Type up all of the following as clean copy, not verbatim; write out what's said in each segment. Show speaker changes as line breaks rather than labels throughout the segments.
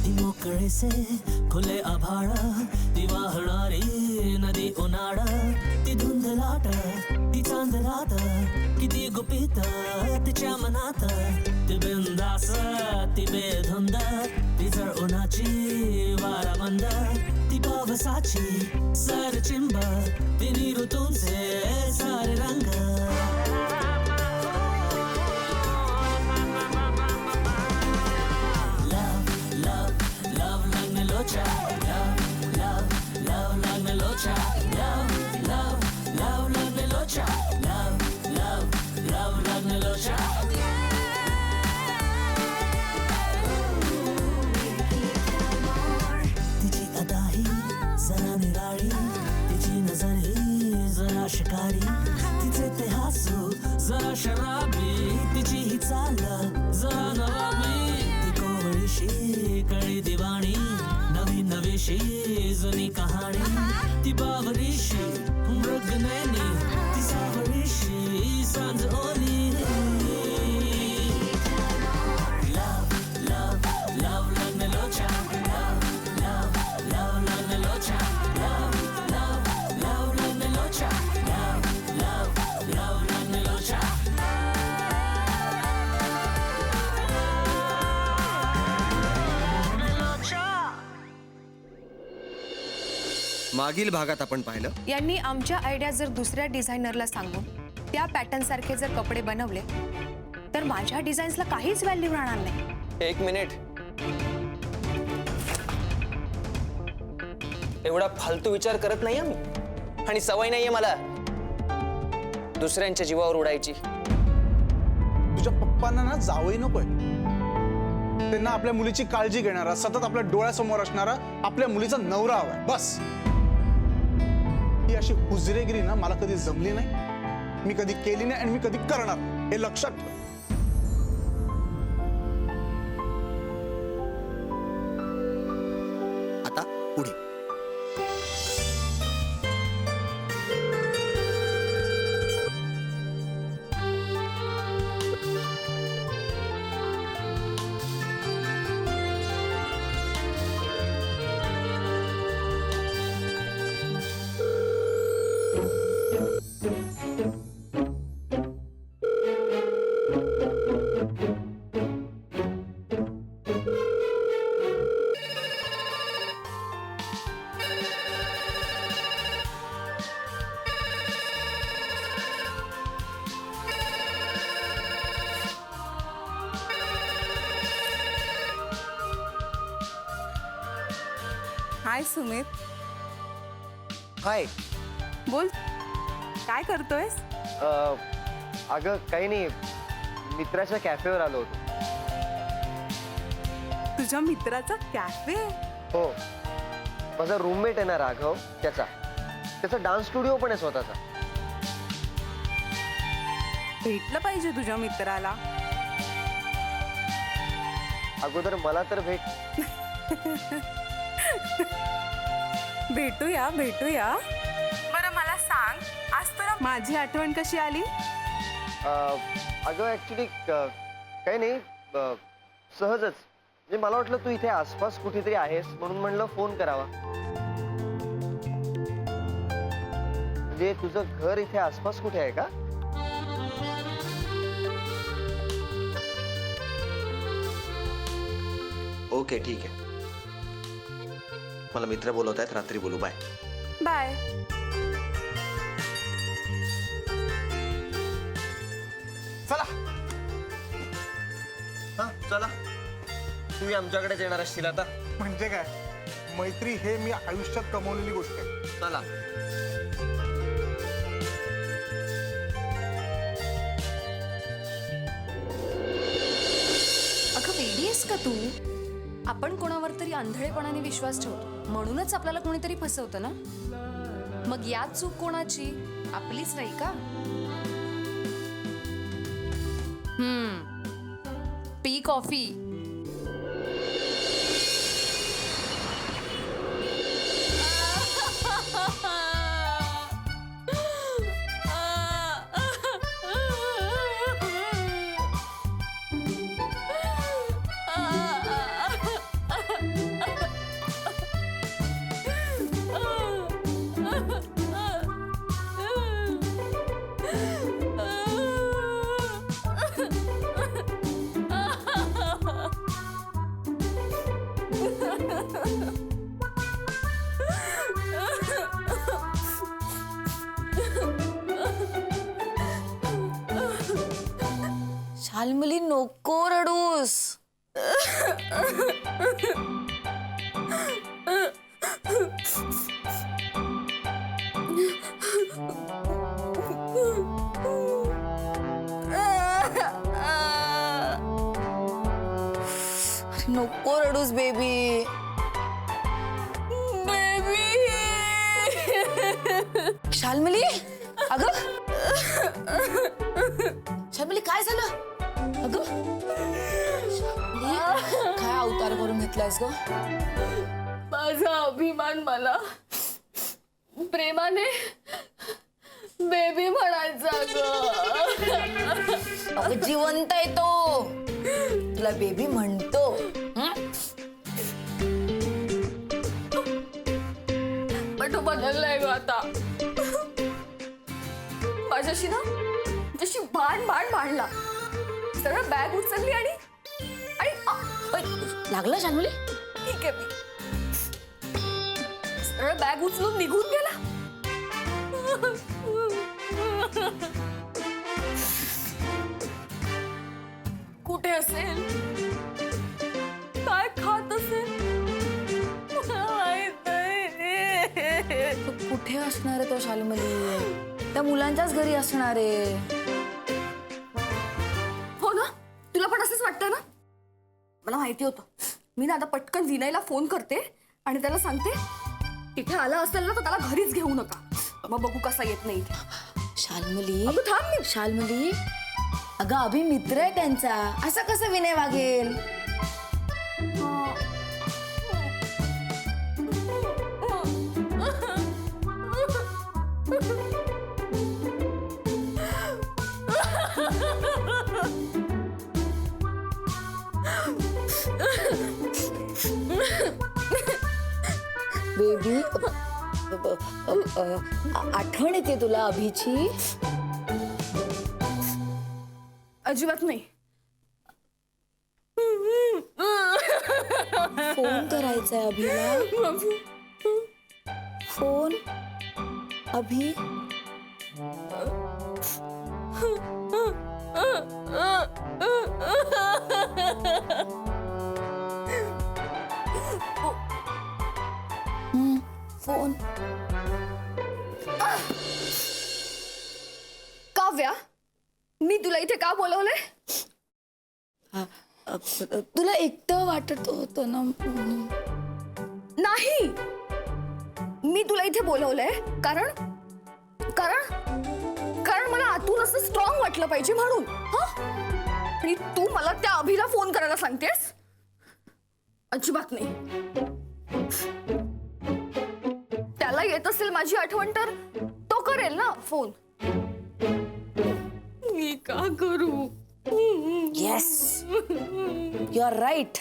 ती मोकळेसे खुले आभाळ, ती वाहणारी नदी उन्हाळ, ती धुंद लाट, ती चांद रात, किती गुपित तिच्या मनात, ती बिंदास ती बेधुंद, ती जळ उन्हाची वारा मंद, ती पावसाची सर चिंब, तिन्ही ऋतूंचे सारे रंग. Locha, love, love, love, love me locha, love, love, love, love me locha, love, love, love, love me locha. तिची अदा ही जरा निराळी, तिची नजर ही जरा शिकारी, तिचे ते हसू जरा शराबी, तिची ही चाल जरा नवाबी, ती कोवळीशी कळी दिवाणी, नवी नवीशी जुनी कहाणी, ती बावरीशी मृगनयनी, ती सावरीशी सांज ओली. Love, love, love, love me locha, love, love, love, love me locha, love, love, love, love me locha, love, love, love, love me locha.
मागील भागात आपण पाहिलं
यांनी आमच्या आयडिया जर दुसऱ्या डिझायनरला सांगून त्या पॅटर्न सारखे जर कपडे बनवले तर माझ्या डिझाईन्सला काहीच व्हॅल्यू राहणार नाही.
एक मिनिट, एवढा फालतू विचार करत नाही मी, आणि सवय नाहीये मला दुसऱ्यांच्या जीवावर उडायची.
तुझ्या पप्पांना ना जावई नकोय, त्यांना आपल्या मुलीची काळजी घेणारा, सतत आपल्या डोळ्यासमोर असणारा आपल्या मुलीचा नवरा हवाय, बस. ही अशी हुजरेगिरी ना मला कधी जमली नाही, मी कधी केली नाही आणि मी कधी करणार, हे लक्षात ठेव.
आता पुढे.
हाय सुमित.
हाय.
बोल, काय करतोयस?
अगं काही नाही, मित्राच्या कॅफेवर आलो होतो.
तुझ्या मित्राचा कॅफे?
हो, माझा रूममेट आहे ना राघव, त्याचा डान्स स्टुडिओ पण आहे स्वतःचा.
भेटलं पाहिजे तुझ्या मित्राला.
अगोदर मला तर भेट.
भेटूया भेटूया. बरं मला सांग, आज तुला माझी आठवण कशी आली?
अगं ऍक्च्युली काही नाही, सहजच. म्हणजे मला वाटलं तू इथे आसपास कुठेतरी आहेस म्हणून म्हणलं फोन करावा. म्हणजे तुझं घर इथे आसपास कुठे आहे का?
ओके ठीक आहे, मला मित्र बोलवत आहेत, रात्री बोलू. Bye
bye.
चला.
हा चला, तुम्ही आमच्याकडेच येणार असशील आता.
म्हणजे काय, मैत्री हे मी आयुष्यात कमवलेली गोष्ट आहे.
चला.
अगं वेडी आहेस का तू? आपण कोणावर तरी आंधळेपणाने विश्वास ठेवतो, म्हणूनच आपल्याला कोणीतरी फसवतं ना. मग यात चूक कोणाची? आपलीच नाही का? P coffee.
शाल्मली नको रडूस. नको रडूस बेबी. बेबी. शाल्मली अगं शाल्मली काय झालं अगं? शाल्मली, काय अवतार करून घेतलायस ग?
माझा अभिमान मला प्रेमाने बेबी म्हणायचा ग.
अगं जिवंत आहे तो, तुला बेबी म्हणतो.
पण तो बदललाय ग आता. माझ्याशी ना जशी भांड भांडला. सरळ बॅग उचलली आणि
लागलं शाल्मली?
ठीक आहे मी सरळ बॅग उचलून निघून गेला. कुठे असेल, काय खात असेल माहित नाही.
कुठे असणार आहे तो शाल्मली? त्या मुलांच्याच घरी असणार आहे.
हो ना, तुला पण असंच वाटतं ना? मला माहिती होतं. मी ना आता पटकन विनयला फोन करते आणि त्याला सांगते तिथे आला असेल ना तर त्याला घरीच घेऊ नका. मग बघू कसा येत नाही.
शाल्मली
अगं थांब मी.
शाल्मली अगं अभि मित्र आहे त्यांचा, असं कसं विनय वागेल? बेबी आठवण येते तुला अभिची?
अजिबात नाही.
फोन करायचा अभिला. फोन अभि. फोन.
काव्या, मी तुला इथे का बोलवलंय?
तुला एकटं वाटत होतं ना म्हणून.
नाही, मी तुला इथे बोलवलंय कारण कारण कारण मला आतून असं स्ट्रॉंग वाटलं पाहिजे म्हणून. आणि तू मला त्या अभिला फोन करायला सांगतेस? अजिबात नाही. त्याला येत असेल माझी आठवण तर तो करेल ना फोन. मी का करू?
Yes, you are right.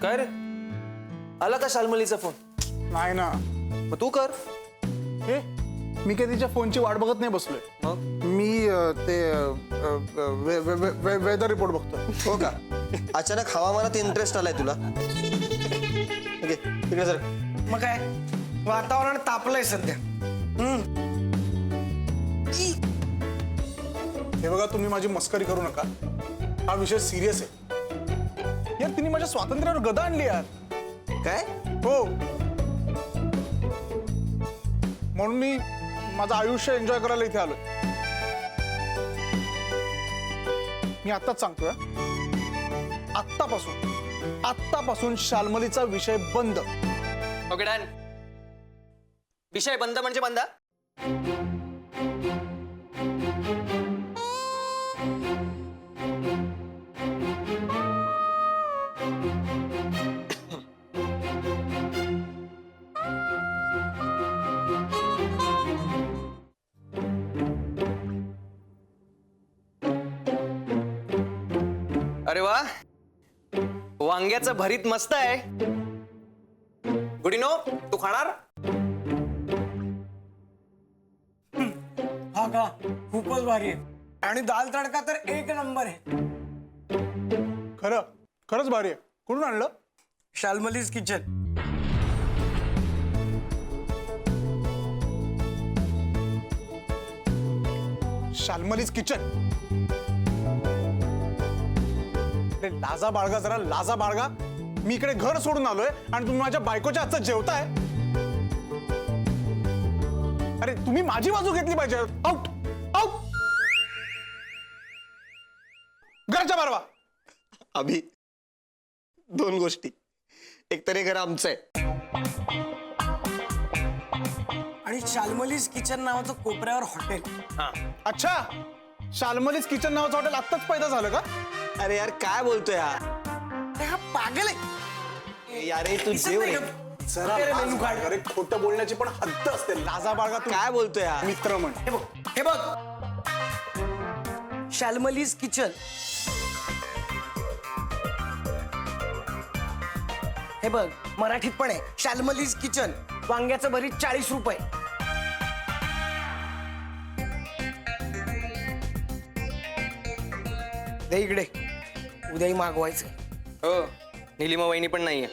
काय रे, आला का शाल्मलीचा फोन?
नाही ना.
मग तू कर.
हे मी काय तिच्या फोनची वाट बघत नाही बसलोय.
मग
मी ते वेदर रिपोर्ट बघतोय.
हो का? अचानक हवामानात इंटरेस्ट आलाय तुला? ओके, तिकडे सर.
मग काय वातावरण तापलंय सध्या.
हे बघा, तुम्ही माझी मस्करी करू नका. हा विषय सिरियस आहे यार. तिने माझ्या स्वातंत्र्यावर गदा आणली यार.
काय?
हो, म्हणून मी माझं आयुष्य एन्जॉय करायला इथे आलोय. मी आत्ताच सांगतोय, आत्तापासून शाल्मलीचा विषय बंद.
Okay done. विषय बंद म्हणजे बंद.
अरे वा, वांग्याचं भरीत मस्त आहे. गुडीनो, तू खाणार?
हा का, खूपच भारी आहे. आणि दाल तडका तर एक नंबर आहे.
खरंच भारी आहे. कुठून आणलं?
शाल्मलीज किचन.
शाल्मलीज किचन. अरे लाजा बाळगा, जरा लाजा बाळगा. मी इकडे घर सोडून आलोय आणि तुम्ही माझ्या बायकोच्या हातचं जेवताय. अरे तुम्ही माझी बाजू घेतली पाहिजे. Out out. घरच्या बारवा.
अभि, 2 गोष्टी. एक तर हे घर आमचं आहे
आणि शाल्मलीज किचन नावाचं कोपऱ्यावर हॉटेल.
अच्छा, शाल्मलीज किचन नावाचं हॉटेल आत्ताच पैदा झालं का?
अरे यार काय बोलतोय यार?
अरे हा पागल आहे.
यार हे तू जेव रे.
जरा लाज बाळगा रे. खोटं बोलण्याची पण हद्द असते. लाजा बाळगा तू.
काय बोलतोय यार?
मित्र म्हण.
हे बघ, शाल्मलीज किचन. हे बघ, मराठीत पण आहे शाल्मलीज किचन. वांग्याचं भरीत 40 रुपये. दे इकडे, उद्याही मागवायचं.
हो, निलिमा वहिनी पण नाहीये.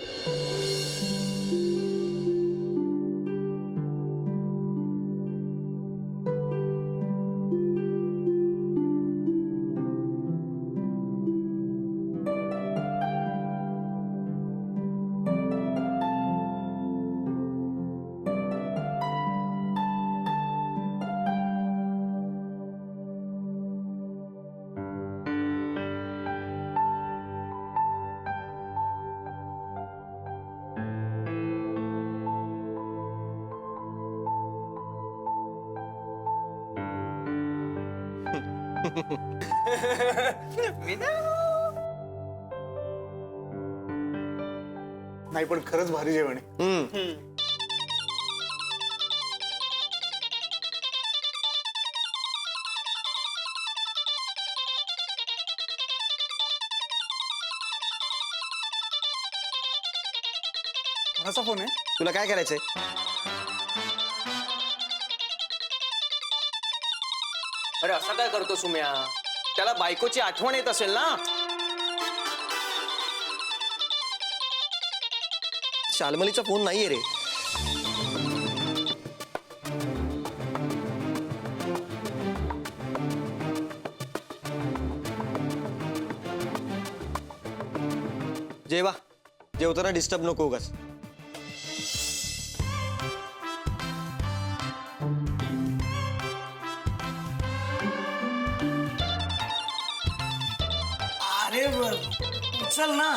नाही पण खरंच भारी जेवण आहे. कोणाचा फोन आहे?
तुला काय करायचंय?
अरे असं काय करतो सुम्या? त्याला बायकोची आठवण येत असेल ना.
शाल्मलीचा फोन नाहीये रे. जेवा, जेवताना डिस्टर्ब नको उगाच.
अरे उचल ना.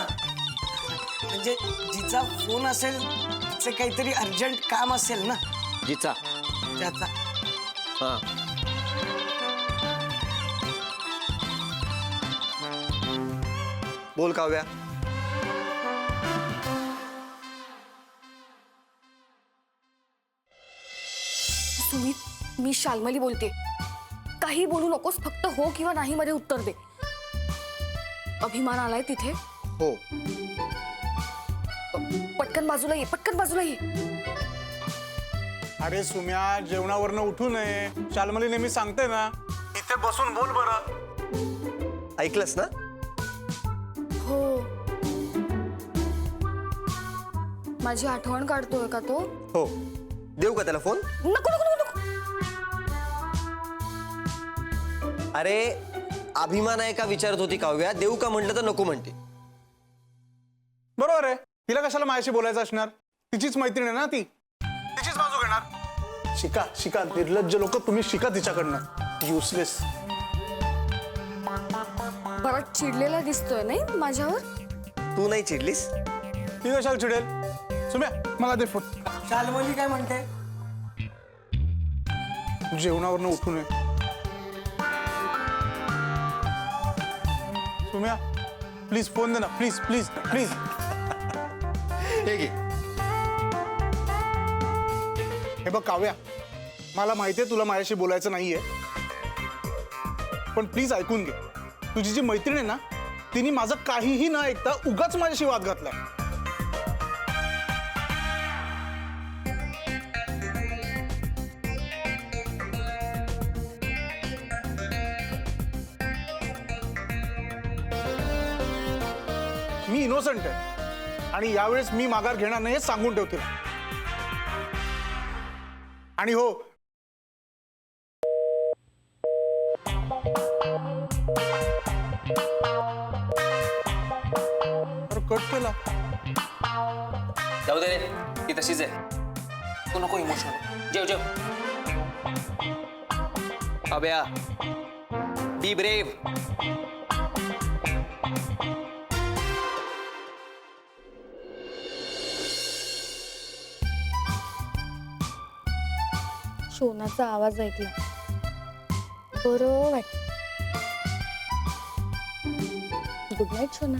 म्हणजे जिचा फोन असेल तिचं काहीतरी अर्जंट काम असेल ना
जिचा.
त्याचा.
हा, बोल काव्या.
सुमित, मी शाल्मली बोलते. काही बोलू नकोस, फक्त हो किंवा नाही मध्ये उत्तर दे. अभिमान आलाय तिथे.
हो.
पटकन बाजूला ये, पटकन बाजूला ये.
अरे सुम्या, जेवणावरनं उठू नये. शाल्मली नेहमी सांगते ना, इथे बसून बोल बरं.
ऐकलंस ना?
हो. माझी आठवण काढतोय का तो?
हो. देऊ का त्याला फोन?
नको नको नको नको.
अरे अभिमान आहे का विचारत होती काव्या. देऊ का म्हटलं तर नको म्हणते.
बरोबर आहे. तिला कशाला माझ्याशी बोलायचं असणार? तिचीच मैत्रीण आहे ना ती. तिचीच बाजू घेणार. शिका शिका, निर्लज्ज लोक तुम्ही शिका तिच्याकडनं. युजलेस.
बरं चिडलेला दिसतोय नाही माझ्यावर.
तू नाही चिडलीस?
ती कशाला चिडेल? सुम्या, मला दे फोन.
शाल्मली काय म्हणते?
जेवणावरनं उठू नये. सुम्या, प्लीज फोन दे ना. Please please please.
हे घे.
हे बघ काव्या, मला माहितीये तुला माझ्याशी बोलायचं नाहीये, पण प्लीज ऐकून घे. तुझी जी मैत्रीण आहे ना, तिने माझं काहीही न ऐकता उगाच माझ्याशी वाद घातलाय. मी इनोसंट आहे आणि यावेळेस मी माघार घेणार नाही हे सांगून ठेवतील. आणि हो, कट केला.
जाऊ दे रे, ती तशीच आहे. तू नको इमोशनल. जेव जेव. अभ्या, बी ब्रेव.
शोनाचा आवाज ऐकला बरं वाटत. गुड नाईट शोना.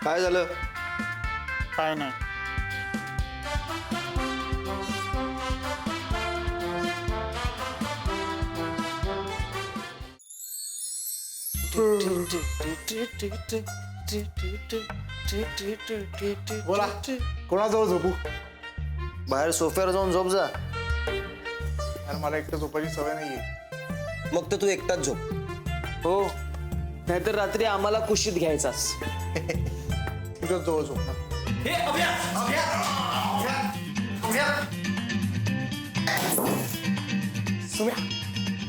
काय झालं?
काय नाही. बोला, कोणाजवळ झोपू?
बाहेर सोफ्यावर जाऊन झोप जा.
यार मला एकटं झोपायची सवय नाहीये.
मग तर तू एकटाच झोप.
हो, नाहीतर रात्री आम्हाला कुशीत घ्यायचास.
तुझ्याच जवळ झोपणार.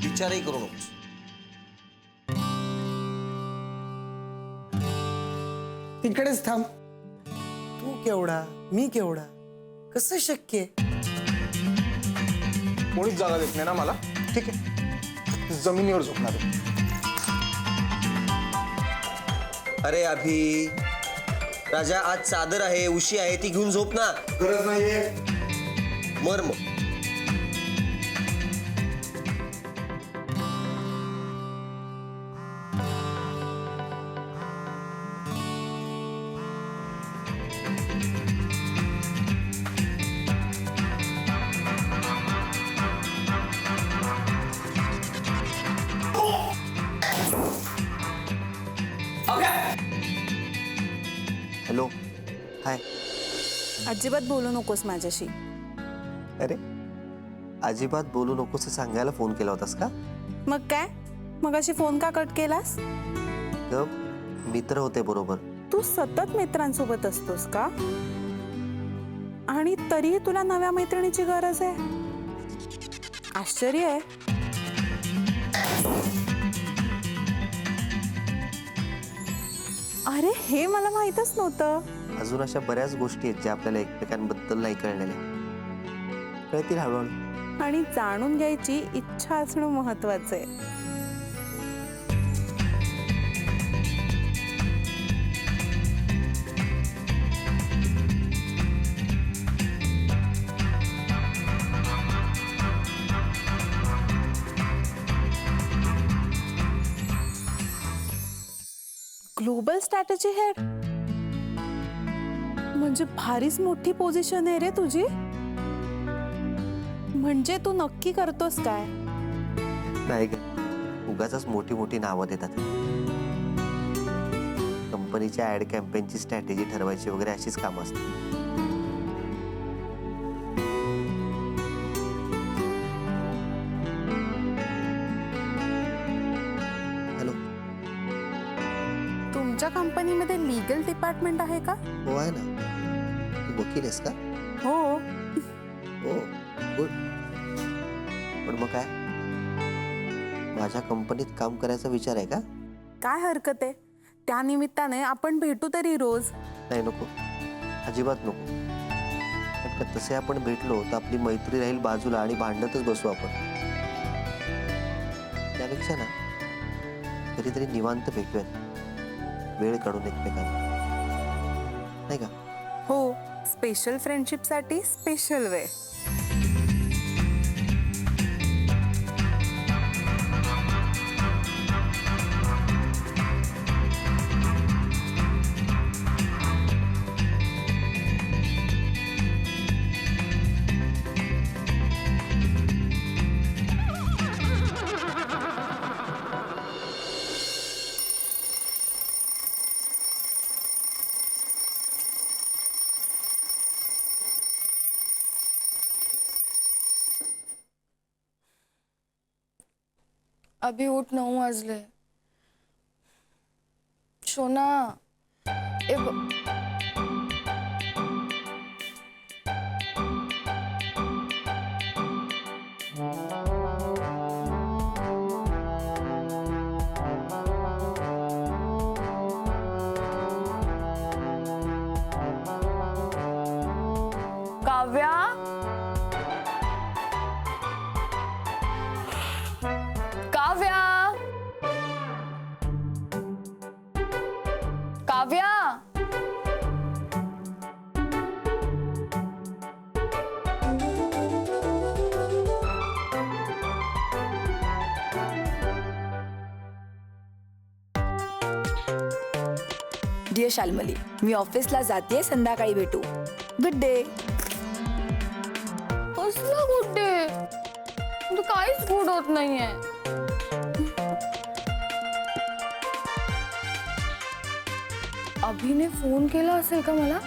विचारही करू नकोस.
तिकडेच थांब. तू केवढा, मी केवढा, कसं शक्य आहे?
कोणीच जागा देत नाही ना मला. ठीक आहे, जमिनीवर झोपणार आहे.
अरे अभि, राजा आज चादर आहे, उशी आहे, ती घेऊन झोप ना.
गरज नाहीये.
मर मग. हॅलो, हाय.
अजिबात बोलू नकोस माझ्याशी.
अरे, अजिबात बोलू नकोस हे सांगायला फोन केला होतास का?
मग काय, मग अशी फोन का कट केलास?
ग, मित्र होते बरोबर.
तू सतत मित्रांसोबत असतोस का? आणि तरीही तुला नव्या मैत्रिणीची गरज आहे? आश्चर्य आहे. अरे, हे मला माहीतच नव्हतं.
अजून अशा बऱ्याच गोष्टी आहेत ज्या आपल्याला एकमेकांबद्दल नाही कळलेल्या. कळतील हळूहळू.
आणि जाणून घ्यायची इच्छा असणं महत्वाचं आहे. ग्लोबल स्ट्रॅटेजी हेड म्हणजे भारीच मोठी पोझिशन आहे रे तुझी. म्हणजे तू नक्की करतोस काय?
नाही ग, उगाचच मोठी मोठी नावं देतात. कंपनीच्या ऍड कॅम्पेनची स्ट्रॅटेजी ठरवायची वगैरे अशीच कामं असतात. हॅलो,
तुमच्या कंपनीमध्ये लीगल डिपार्टमेंट आहे का?
हो आहे ना. तू वकील आहेस का?
हो.
हो, गुड. पण मग काय, माझ्या कंपनीत काम करायचा विचार आहे का?
काय हरकत आहे, त्या निमित्ताने आपण भेटू तरी रोज.
नाही, नको, अजिबात नको. कारण का तसे आपण भेटलो तर आपली मैत्री राहील बाजूला आणि भांडतच बसू आपण. त्यापेक्षा ना कधीतरी निवांत भेटूयात, वेळ काढून एकमेकांना, नाही का?
हो, स्पेशल फ्रेंडशिपसाठी स्पेशल वे.
अभी उठ, 9 वाजले. शोना काव्या, काव्या, काव्या.
डिअर शाल्मली, मी ऑफिसला जाते, संध्याकाळी भेटू. Good day.
कसला गुड डे? तू काहीच गुड होत नाहीये. अभिने फोन केला असेल का मला?